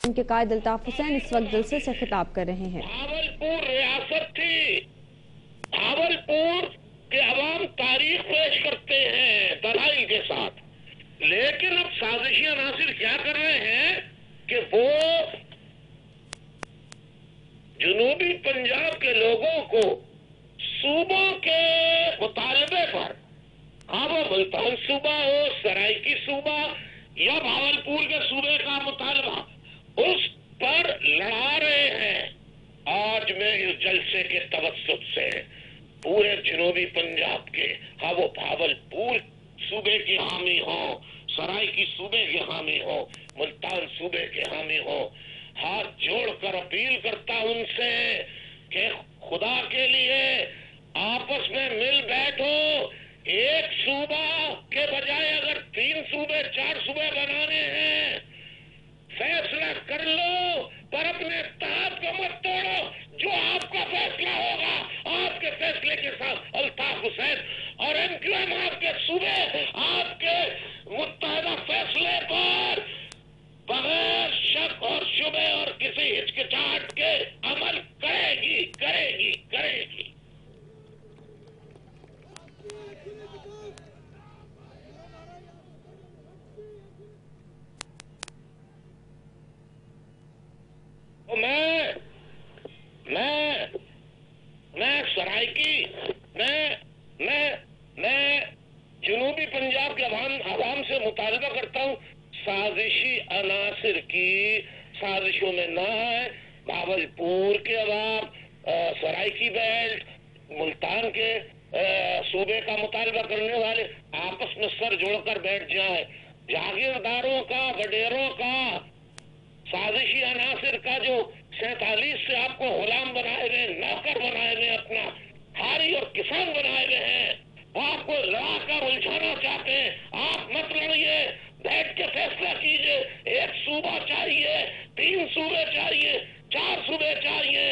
کے قائد الطاف حسین اس وقت جلسے سے خطاب کر رہے ہیں۔ بھاولپور ریاست تھی، بھاولپور کے عوام تاریخ پیش کرتے ہیں دلائل کے ساتھ، لیکن اب سازشی عناصر کیا کر رہے ہیں کہ وہ جنوبی پنجاب کے لوگوں کو صوبوں کے مطالبے پر، وہ ملتان صوبہ ہو، سرائکی صوبہ یا بھاولپور کے صوبے کا مطالبہ، اس پر لڑا رہے ہیں۔ آج میں اس جلسے کے توسط سے پورے جنوبی پنجاب کے، وہ بھاولپور صوبے کی حامی ہوں، سرائکی صوبے کے حامی ہوں، ملتان صوبے کے حامی ہوں، ہاتھ جوڑ کر اپیل کرتا ہوں ان سے کہ خدا کے لیے آپس میں مل بیٹھو، ایک صوبہ کے بجائے اگر 3 صوبے 4 صوبے بنانے ہیں فیصلہ کر لو، پر اپنے اتحاد کو مت توڑو۔ جو آپ کا فیصلہ ہوگا، آپ کے فیصلے کے ساتھ الطاف حسین اور ایم کیو ایم آپ کے صوبے آپ کے متحدہ فیصلے پر بغیر شک اور شبے اور کسی ہچکچاہٹ کے عمل کرے گی، کرے گی، کرے گی۔ تو میں سرائکی، میں جنوبی پنجاب کے عوام سے مطالبہ کرتا ہوں، سازشی عناصر کی سازشوں میں نہ آئے۔ بھاولپور کے عوام، سرائکی بیلٹ، ملتان کے صوبے کا مطالبہ کرنے والے آپس میں سر جوڑ کر بیٹھ جائیں۔ جاگیرداروں کا، وڈیروں کا، سازشی عناصر کا جو 47 سے آپ کو غلام بنائے ہوئے، نوکر بنائے ہوئے، اپنا ہاری اور کسان بنائے ہوئے ہیں، وہ آپ کو لڑا کر الجھانا چاہتے ہیں۔ آپ مت لڑیے، بیٹھ کے فیصلہ کیجئے۔ 1 صوبہ چاہیے، 3 صوبے چاہیے، 4 صوبے چاہیے،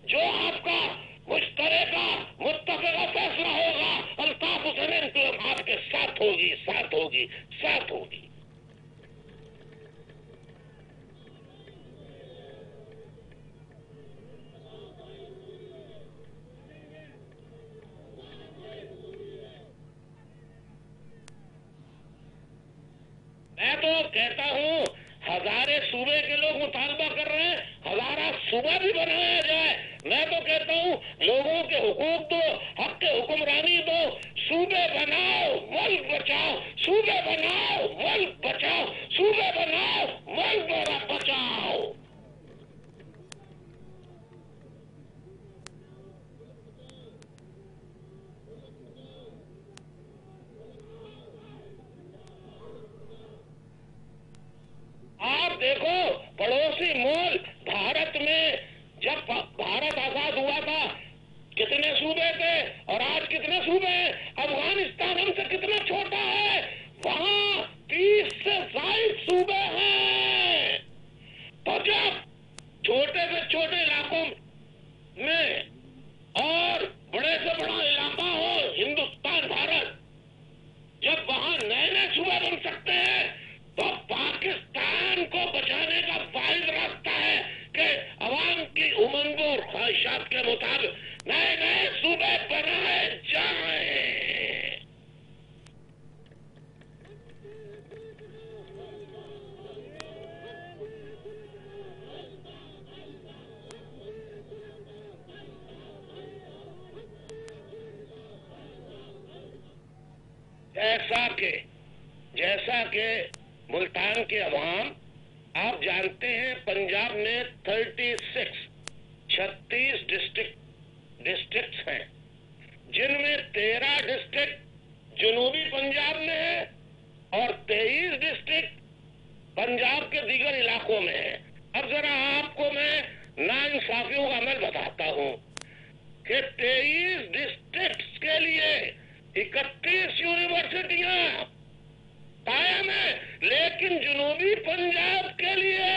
جو آپ کا مشترکہ متفقہ فیصلہ ہوگا، الطاف حسین تو آپ کے ساتھ ہوگی، ساتھ ہوگی، ساتھ ہوگی۔ میں تو کہتا ہوں ہزارے صوبے کے لوگ مطالبہ کر رہے ہیں، ہزارہ صوبہ بھی بنایا جائے۔ میں تو کہتا ہوں لوگوں کے حقوق دو، حق کے حکمرانی دو، صوبے بناؤ ملک بچاؤ، صوبے بناؤ ملک بچاؤ، صوبے بناؤ ملک بچاؤ۔ آپ دیکھو پڑوسی ملک بھارت میں، جب بھارت آزاد ہوا تھا کتنے صوبے تھے اور آج کتنے صوبے ہیں؟ افغانستان ہم سے کتنا چھوٹا ہے، وہاں 30 سے زائد صوبے ہیں۔ تو جب چھوٹے سے چھوٹے علاقوں میں اور بڑے سے بڑا علاقہ ہو ہندوستان بھارت، جب وہاں نئے نئے صوبے بن سکتے ہیں، تو پاکستان کو بچانے کا واحد راستہ ہے کہ عوام کی امنگوں اور خواہشات کے مطابق نئے نئے صوبے بنائے جائیں۔ جیسا کہ ملتان کے عوام، آپ جانتے ہیں پنجاب میں 36 ڈسٹرکٹس ہیں، جن میں 13 ڈسٹرکٹ جنوبی پنجاب میں ہے اور 23 ڈسٹرکٹ پنجاب کے دیگر علاقوں میں ہے۔ اب ذرا آپ کو میں ناانصافیوں کا عمل بتاتا ہوں کہ 23 ڈسٹرکٹس کے لیے 31 یونیورسٹیاں قائم ہیں، لیکن جنوبی پنجاب کے لیے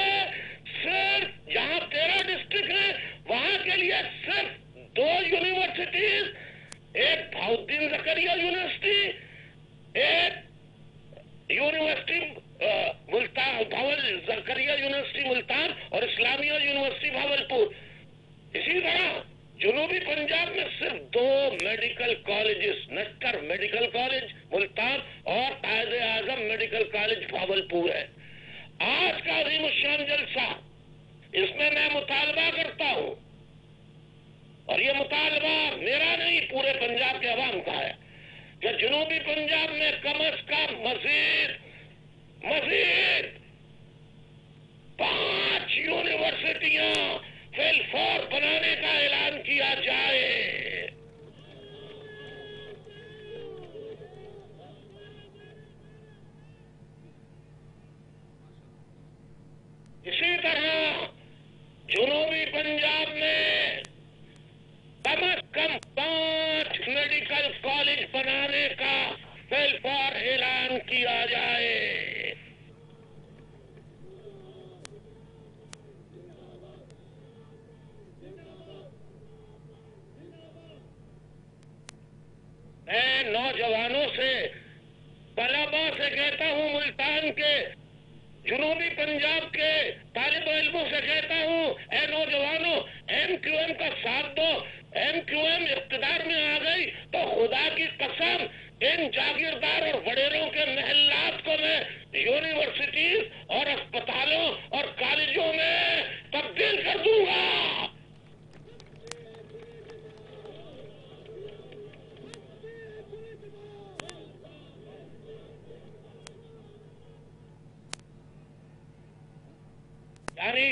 صرف، جہاں 13 ڈسٹرکٹ ہیں وہاں کے لیے صرف 2 یونیورسٹیز، ایک بہاؤالدین زکریا یونیورسٹی، ایک یونیورسٹی ملتان، زکریا یونیورسٹی ملتان اور اسلامیہ یونیورسٹی بھاولپور. اسی طرح جنوبی پنجاب میں صرف 2 میڈیکل کالجز، نشتر میڈیکل کالج ملتان اور قائد اعظم میڈیکل کالج بھاولپور ہے. آج کا عظیم الشان جلسہ، اس میں مطالبہ کرتا ہوں، اور یہ مطالبہ میرا نہیں پورے پنجاب کے عوام کا ہے، کہ جنوبی پنجاب میں کم از کم مزید 5 یونیورسٹیاں فی الفور بنانے کا اعلان کیا جائے. اسی طرح جنوبی پنجاب میں کم از کم 5 میڈیکل کالج بنانے کا فی الفور اعلان کیا جائے. میں نوجوانوں سے، طلباء سے کہتا ہوں، ملتان کے، جنوبی پنجاب کے طالب علموں سے کہتا ہوں، اے نوجوانوں، ایم کیو ایم کا ساتھ دو. ایم کیو ایم اقتدار میں آ گئی تو خدا کی قسم ان جاگیردار اور وڈیروں کے محلات کو میں یونیورسٹیز اور اسپتالوں اور کالجوں میں تبدیل کر دوں گا. یعنی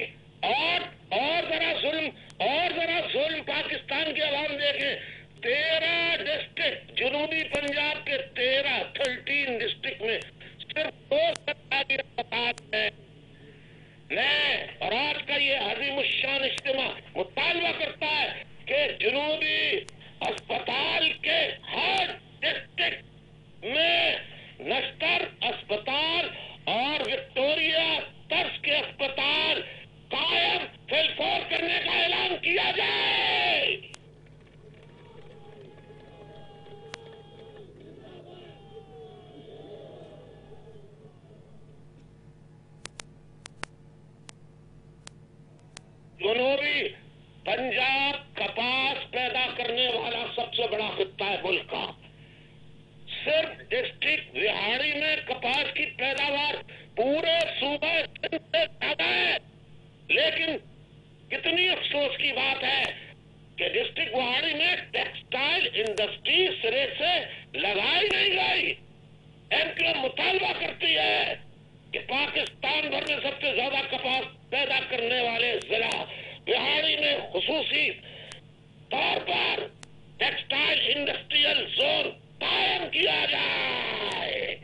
ذرا ظلم پاکستان کے عوام دیکھیں. 13 ڈسٹرکٹ جنوبی پنجاب کے 13 ڈسٹرکٹ میں صرف 2 سرکاری اسپتال ہیں. میں اور آج کا یہ عظیم الشان اجتماع مطالبہ کرتا ہے کہ جنوبی اسپتال کے ہر ڈسٹرکٹ میں نشتر اسپتال اور وکٹوریا طرز کے اسپتال قائم فی الفور کرنے کا اعلان کیا جائے. جنوبی پنجاب کپاس پیدا کرنے والا سب سے بڑا خطہ ہے ملک کا. صرف ڈسٹرکٹ وہاڑی میں کپاس کی پیداوار پورے صوبہ سندھ سے زیادہ ہے. لیکن کتنی افسوس کی بات ہے کہ ڈسٹرکٹ وہاڑی میں ٹیکسٹائل انڈسٹری سرے سے لگائی نہیں گئی. ایم کیو ایم مطالبہ کرتی ہے کہ پاکستان بھر میں سب سے زیادہ کپاس پیدا کرنے والے ضلع بہاڑی میں خصوصی طور پر ٹیکسٹائل انڈسٹریل زون قائم کیا جائے.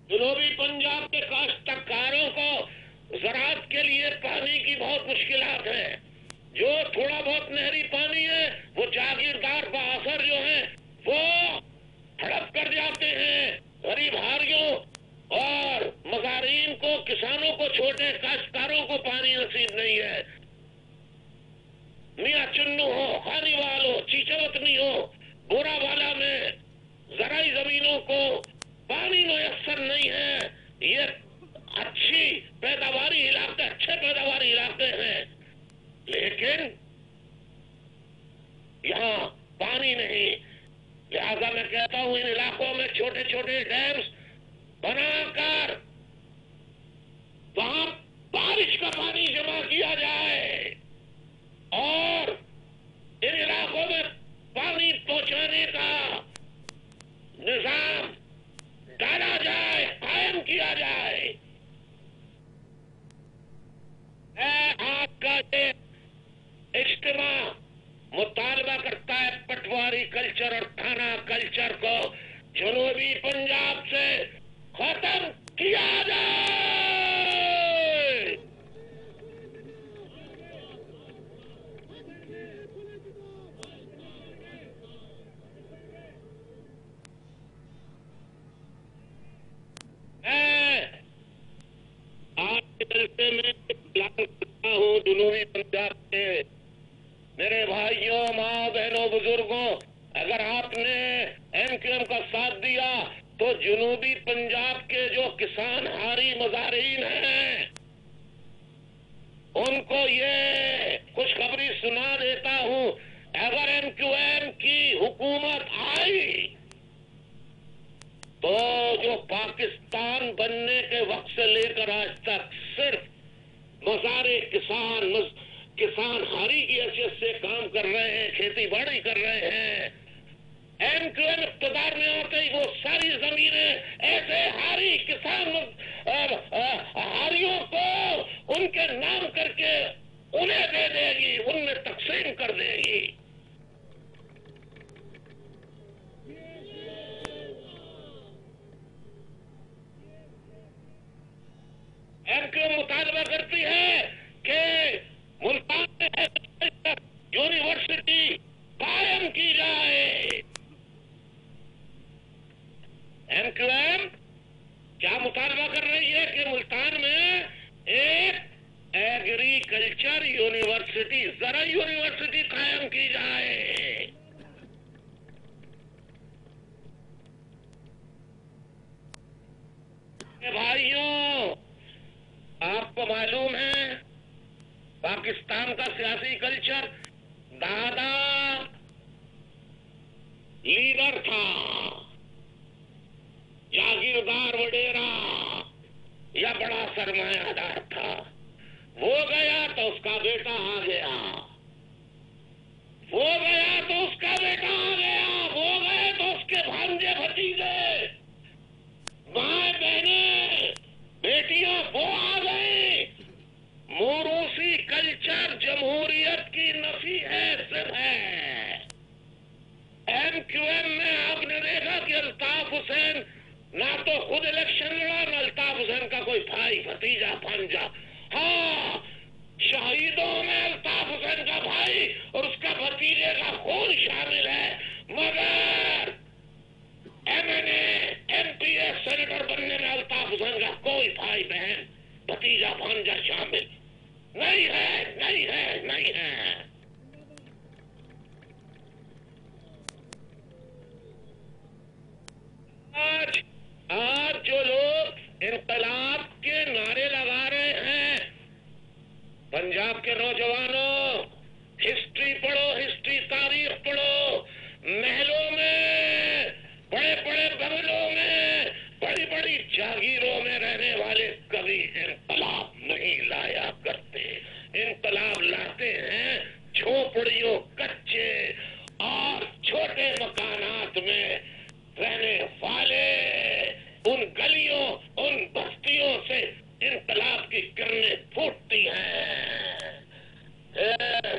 جنوبی پنجاب کے کاشتکاروں کو زراعت کے لیے پانی کی بہت مشکلات ہیں. جو تھوڑا بہت نہری پانی ہے وہ جاگیردار بااثر جو ہیں وہ ہڑپ کر جاتے ہیں. غریب ہاریوں اور مزارین کو، کسانوں کو، چھوٹے کاشتکاروں کو پانی نصیب نہیں ہے. میاں چنو ہو، خانی وال ہو، چیچا وطنی ہو، بورا والا میں زرعی زمینوں کو پانی میسر نہیں ہے. یہ اچھی پیداواری علاقے، اچھے پیداواری علاقے ہیں، لیکن یہاں پانی نہیں. لہذا میں کہتا ہوں ان علاقوں میں چھوٹے چھوٹے ڈیمز بنا کر وہاں بارش کا پانی جمع کیا جائے اور ان علاقوں میں پانی پہنچانے کا نظام ڈالا جائے، قائم کیا جائے. آپ کا یہ اجتماع مطالبہ کرتا ہے پٹواری کلچر اور تھانہ کلچر کو جنوبی پنجاب سے ختم کیا جائے. آپ کے جلسے میں اعلان کرتا ہوں جنوبی پنجاب کے میرے بھائیوں، ماں، بہنوں، بزرگوں، اگر آپ نے ایم ایم کیو ایم کا ساتھ دیا تو جنوبی پنجاب کے جو کسان ہاری مزارعین ہیں ان کو یہ خوشخبری سنا دیتا ہوں، اگر ایم کیو ایم کی حکومت آئی تو جو پاکستان بننے کے وقت سے لے کر آج تک صرف مزارع کسان ہاری کی حیثیت سے کام کر رہے ہیں، کھیتی باڑی کر رہے ہیں، ایم کیو ایم اقتدار میں آتے ہی وہ ساری زمینیں ایسے ہاری کسان ہاریوں کو ان کے نام کر کے انہیں دے دے گی، ان میں تقسیم کر دے گی۔ ایم کیو ایم مطالبہ کرتی ہے کہ ملتان میں یونیورسٹی قائم کی جائے۔ ایم کیو ایم کیا مطالبہ کر رہی ہے کہ ملتان میں ایک ایگریکلچر یونیورسٹی، زرعی یونیورسٹی قائم کی جائے۔ بھائیوں، آپ کو معلوم ہے پاکستان کا سیاسی کلچر دادا لیڈر تھا، جاگیردار وڈیرا یا بڑا سرمایہ دار تھا، وہ گیا تو اس کا بیٹا آ گیا، وہ گیا تو اس کا بیٹا آ گیا، وہ گئے تو اس کے بھانجے بھتیجے، مائیں بہنیں بیٹیاں وہ آ گئی۔ موروثی کلچر جمہوریت کی نفی ہے، صرف ہے۔ ایم کیو ایم میں آپ نے دیکھا کہ الطاف حسین نہ تو خود الیکشن لڑا، نہ الطاف حسین کا کوئی بھائی بھتیجا بھانجا۔ ہاں، شہیدوں میں الطاف حسین کا بھائی اور اس کا بھتیجے کا خون شامل ہے، مگر ایم این اے، ایم پی ایس، سینیٹر بننے میں الطاف حسین کا کوئی بھائی بہن بھتیجا بھانجا شامل نہیں ہے، نہیں ہے، نہیں ہے۔ آج جو لوگ انقلاب کے نعرے لگا رہے ہیں، پنجاب کے نوجوانوں ہسٹری پڑھو، ہسٹری تاریخ پڑھو، محلوں میں، بڑے بڑے بنگلوں میں، بڑی بڑی جاگیروں میں رہنے والے کبھی انقلاب نہیں لایا کرتے، انقلاب لاتے ہیں جھوپڑیوں، کچے اور چھوٹے مکانات میں رہنے والے۔ ان گلیوں، ان بستیوں سے انقلاب کی کرنیں پھوٹتی ہیں،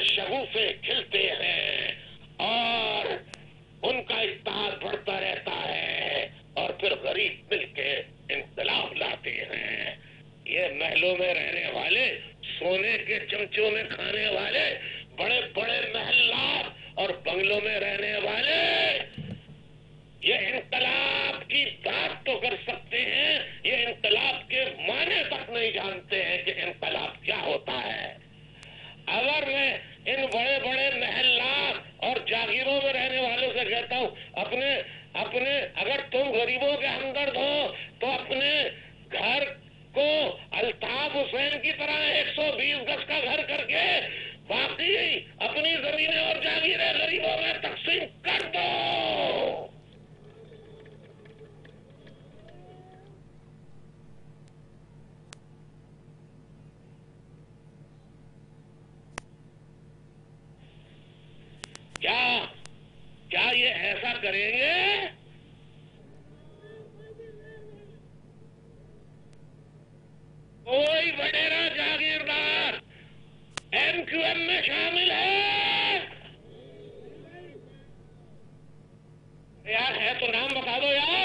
شگوفے کھلتے ہیں اور ان کا اتحاد بڑھتا رہتا ہے، اور پھر غریب مل کے انقلاب لاتے ہیں۔ یہ محلوں میں رہنے والے، سونے کے چمچوں میں کھانے والے، بڑے بڑے محلات اور بنگلوں میں رہنے والے یہ انقلاب کی بات تو کر سکتے ہیں، یہ انقلاب کے معنی تک نہیں جانتے ہیں کہ انقلاب کیا ہوتا ہے۔ اگر میں ان بڑے بڑے محلات اور جاگیروں میں رہنے والوں سے کہتا ہوں، اپنے اگر تم غریبوں کے ہمدرد ہو تو اپنے گھر کو الطاف حسین کی طرح 120 گز کا گھر کر کے باقی اپنی زمینیں اور جاگیریں غریبوں میں تقسیم کر دو۔ کیا یہ ایسا کریں گے؟ کوئی وڈیرا جاگیردار ایم کیو ایم میں شامل ہے؟ یار ہے تو نام بتا دو یار۔